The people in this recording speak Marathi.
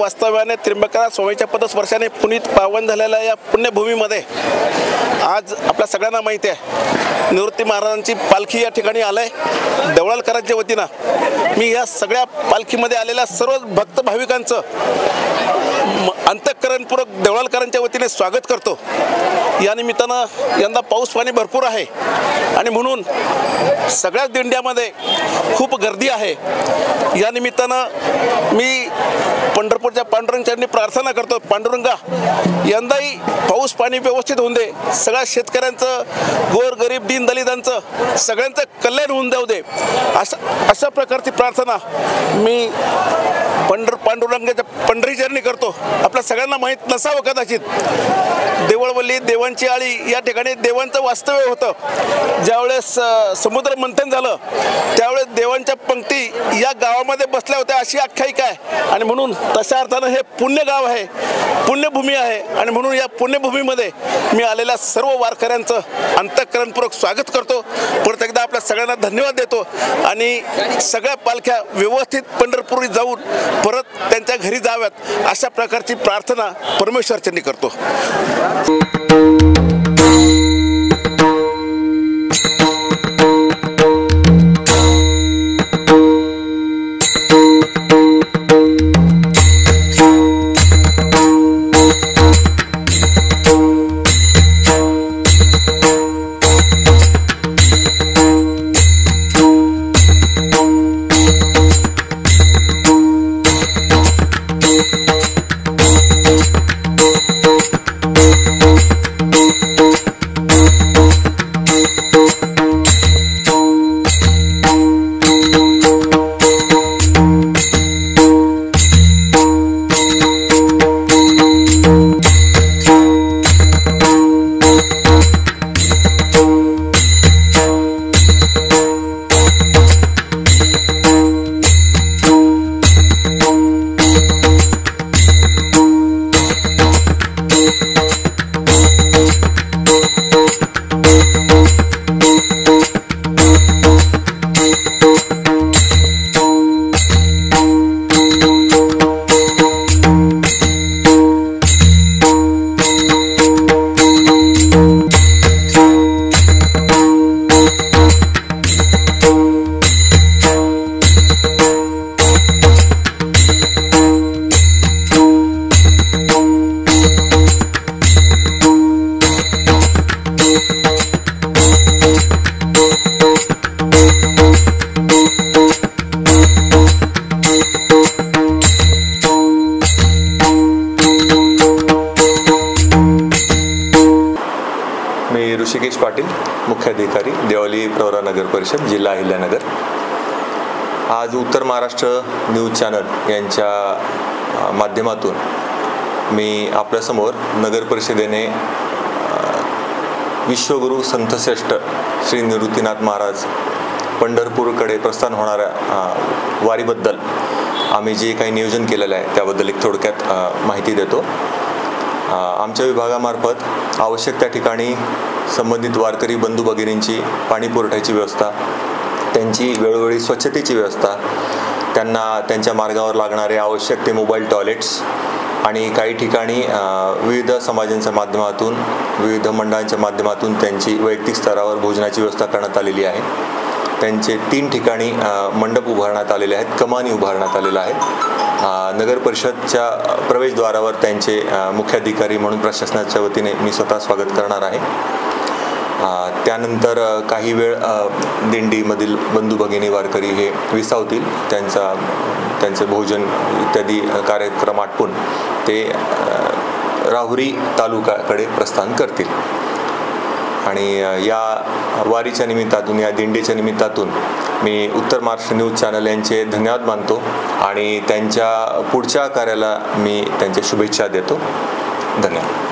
वास्तव्याने त्र्यंबकेश्वर स्वामीच्या पदस्पर्शाने पुनीत पावन झालेल्या या पुण्यभूमीमध्ये आज आपल्या सगळ्यांना माहिती आहे निवृत्ती महाराजांची पालखी या ठिकाणी आलंय। देवळालकरांच्या वतीनं मी या सगळ्या पालखीमध्ये आलेल्या सर्व भक्त भाविकांचं अंतःकरणपूर्वक देवळालकरांच्या वतीने स्वागत करतो। या निमित्तानं यंदा पाऊस पाणी भरपूर आहे आणि म्हणून सगळ्याच दिंड्यामध्ये खूप गर्दी आहे। या निमित्तानं मी पंढरपूरच्या पांडुरंगांनी प्रार्थना करतो, पांडुरंगा यंदाही पाऊस पाणी व्यवस्थित होऊन दे, सगळ्या शेतकऱ्यांचं गोर गरीब दीन दलितांचं सगळ्यांचं कल्याण होऊन जाऊ दे, अशा प्रकारची प्रार्थना मी पांडुरंगाच्या पंढरीचरणी करतो। आपल्या सगळ्यांना माहीत नसावं कदाचित देवळवल्ली देवांची आळी या ठिकाणी देवांचं वास्तव्य होतं। ज्यावेळेस समुद्र मंथन झालं त्यावेळेस देवांच्या पंक्ती या गावामध्ये बसल्या होत्या अशी आख्यायिका आहे आणि म्हणून तशा अर्थानं हे पुण्य गाव आहे, पुण्यभूमी आहे आणि म्हणून या पुण्यभूमीमध्ये मी आलेल्या सर्व वारकऱ्यांचं अंतःकरणपूर्वक स्वागत करतो। परत एकदा आपल्या सगळ्यांना धन्यवाद देतो आणि सगळ्या पालख्या व्यवस्थित पंढरपुरी जाऊन परत त्यांच्या घरी जाव्यात अशा प्रकारची प्रार्थना परमेश्वरचरणी करतो। ऋषिकेश पाटील, मुख्याधिकारी देवळी प्रवरा नगर परिषद, जिल्हा अहिल्यानगर। आज उत्तर महाराष्ट्र न्यूज चॅनल यांच्या माध्यमातून मी आपल्यासमोर नगर परिषदेने विश्वगुरु संतश्रेष्ठ श्री निवृत्तीनाथ महाराज पंढरपूरकडे प्रस्थान होणाऱ्या वारीबद्दल आम्ही जे काही नियोजन केलेलं आहे त्याबद्दल एक थोडक्यात माहिती देतो। आमच्या विभागामार्फत आवश्यक त्या ठिकाणी संबंधित वारकरी बंधू भगिनींची पाणी पुरवठ्याची व्यवस्था, त्यांची वेळोवेळी स्वच्छतेची व्यवस्था, त्यांना त्यांच्या मार्गावर लागणारे आवश्यक ते मोबाईल टॉयलेट्स आणि काही ठिकाणी विविध समाजांच्या माध्यमातून विविध मंडळांच्या माध्यमातून त्यांची वैयक्तिक स्तरावर भोजनाची व्यवस्था करण्यात आलेली आहे। त्यांचे 3 ठिकाणी मंडप उभारण्यात आलेले आहेत, कमानी उभारण्यात आलेल्या आहेत। नगर परिषदच्या प्रवेशद्वारावर त्यांचे मुख्याधिकारी म्हणून प्रशासनाच्या वतीने मी स्वतः स्वागत करणार आहे। त्यानंतर काही वेळ दिंडीमधील बंधू भगिनी वारकरी हे विसावतील, त्यांचे भोजन इत्यादी कार्यक्रम आटपून ते राहुरी तालुक्याकडे प्रस्थान करतील। आणि या वारीच्या निमित्तातून, या दिंडीच्या निमित्तातून मी उत्तर महाराष्ट्र न्यूज चॅनल यांचे धन्यवाद मानतो आणि त्यांच्या पुढच्या कार्याला मी त्यांच्या शुभेच्छा देतो। धन्यवाद।